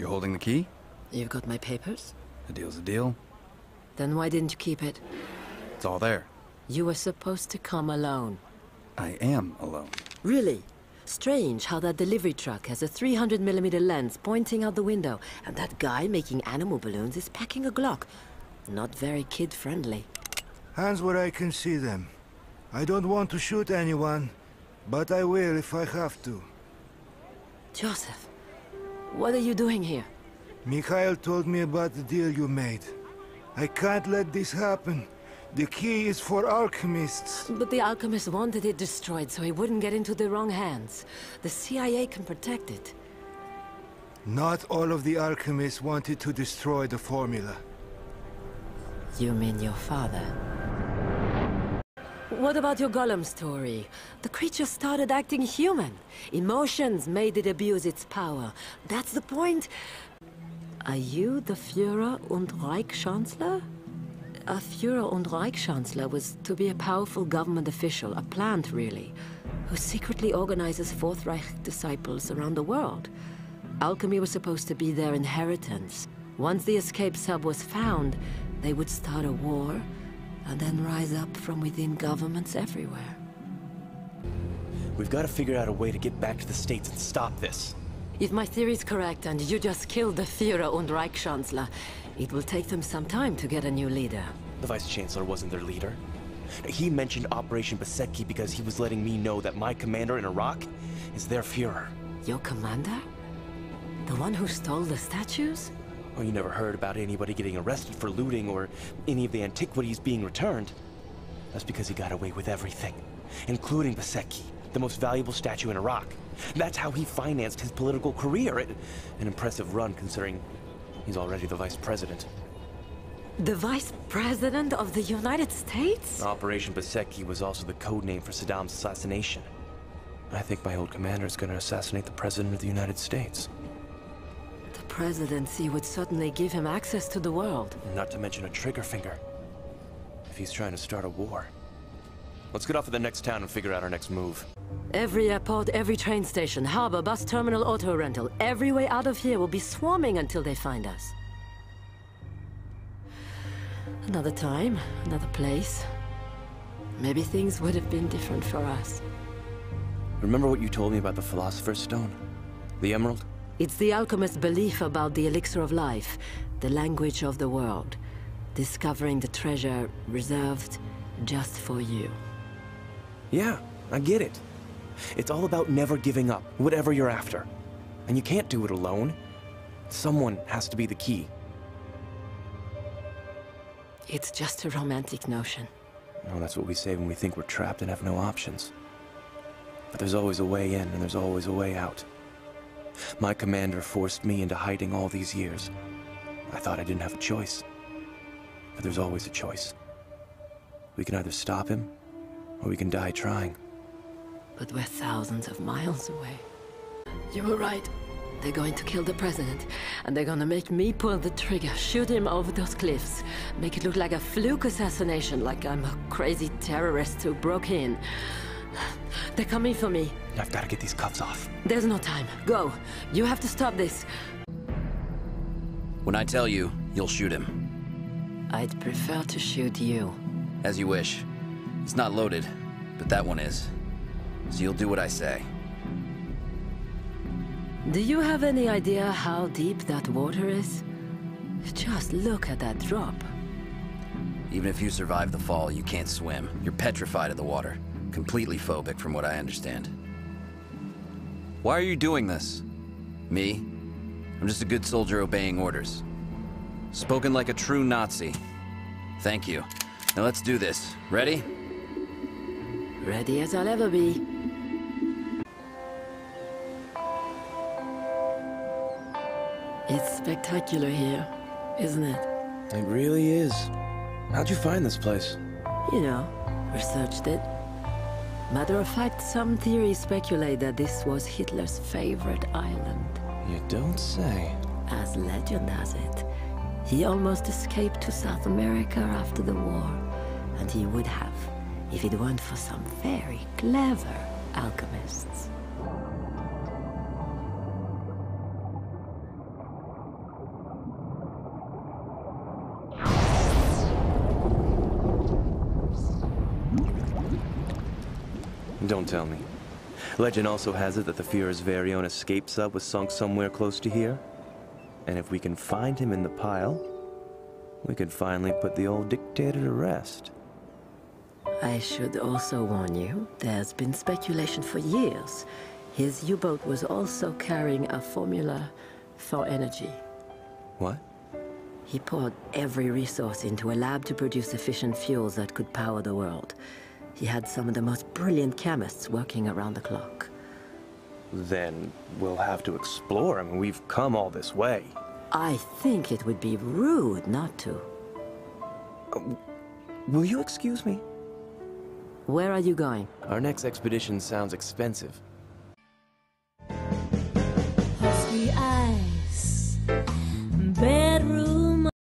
You holding the key? You've got my papers? A deal's a deal. Then why didn't you keep it? It's all there. You were supposed to come alone. I am alone. Really? Strange how that delivery truck has a 300mm lens pointing out the window, and that guy making animal balloons is packing a Glock. Not very kid-friendly. Hands where I can see them. I don't want to shoot anyone, but I will if I have to. Joseph, what are you doing here? Mikhail told me about the deal you made. I can't let this happen. The key is for alchemists. But the Alchemist wanted it destroyed so he wouldn't get into the wrong hands. The CIA can protect it. Not all of the alchemists wanted to destroy the formula. You mean your father? What about your golem story? The creature started acting human. Emotions made it abuse its power. That's the point. Are you the Führer und Reichschancellor? A Führer und Reichschancellor was to be a powerful government official, a plant really, who secretly organizes Fourth Reich disciples around the world. Alchemy was supposed to be their inheritance. Once the escape sub was found, they would start a war, and then rise up from within governments everywhere. We've got to figure out a way to get back to the States and stop this. If my theory's correct and you just killed the Führer und Reichschancellor, it will take them some time to get a new leader. The Vice-Chancellor wasn't their leader. He mentioned Operation Besetki because he was letting me know that my commander in Iraq is their Führer. Your commander? The one who stole the statues? Oh, you never heard about anybody getting arrested for looting or any of the antiquities being returned. That's because he got away with everything, including Besetki, the most valuable statue in Iraq. That's how he financed his political career. An impressive run, considering he's already the vice president. The vice president of the United States? Operation Besetki was also the code name for Saddam's assassination. I think my old commander is going to assassinate the president of the United States. The presidency would certainly give him access to the world. Not to mention a trigger finger, if he's trying to start a war. Let's get off to the next town and figure out our next move. Every airport, every train station, harbor, bus terminal, auto rental, every way out of here will be swarming until they find us. Another time, another place. Maybe things would have been different for us. Remember what you told me about the Philosopher's Stone? The Emerald? It's the alchemist's belief about the elixir of life, the language of the world, discovering the treasure reserved just for you. Yeah, I get it. It's all about never giving up, whatever you're after. And you can't do it alone. Someone has to be the key. It's just a romantic notion. Well, that's what we say when we think we're trapped and have no options. But there's always a way in, and there's always a way out. My commander forced me into hiding all these years. I thought I didn't have a choice. But there's always a choice. We can either stop him, or we can die trying. But we're thousands of miles away. You were right. They're going to kill the president, and they're gonna make me pull the trigger, shoot him over those cliffs, make it look like a fluke assassination, like I'm a crazy terrorist who broke in. They're coming for me. I've got to get these cuffs off. There's no time. Go. You have to stop this. When I tell you, you'll shoot him. I'd prefer to shoot you. As you wish. It's not loaded, but that one is. So you'll do what I say. Do you have any idea how deep that water is? Just look at that drop. Even if you survive the fall, you can't swim. You're petrified of the water. Completely phobic, from what I understand. Why are you doing this? Me? I'm just a good soldier obeying orders. Spoken like a true Nazi. Thank you. Now let's do this. Ready? Ready as I'll ever be. It's spectacular here, isn't it? It really is. How'd you find this place? You know, researched it. Matter of fact, some theories speculate that this was Hitler's favorite island. You don't say. As legend has it, he almost escaped to South America after the war. And he would have, if it weren't for some very clever alchemists. Don't tell me. Legend also has it that the Führer's very own escape sub was sunk somewhere close to here. And if we can find him in the pile, we could finally put the old dictator to rest. I should also warn you, there's been speculation for years. His U-boat was also carrying a formula for energy. What? He poured every resource into a lab to produce efficient fuels that could power the world. He had some of the most brilliant chemists working around the clock. Then we'll have to explore. I mean, we've come all this way. I think it would be rude not to. Will you excuse me? Where are you going? Our next expedition sounds expensive.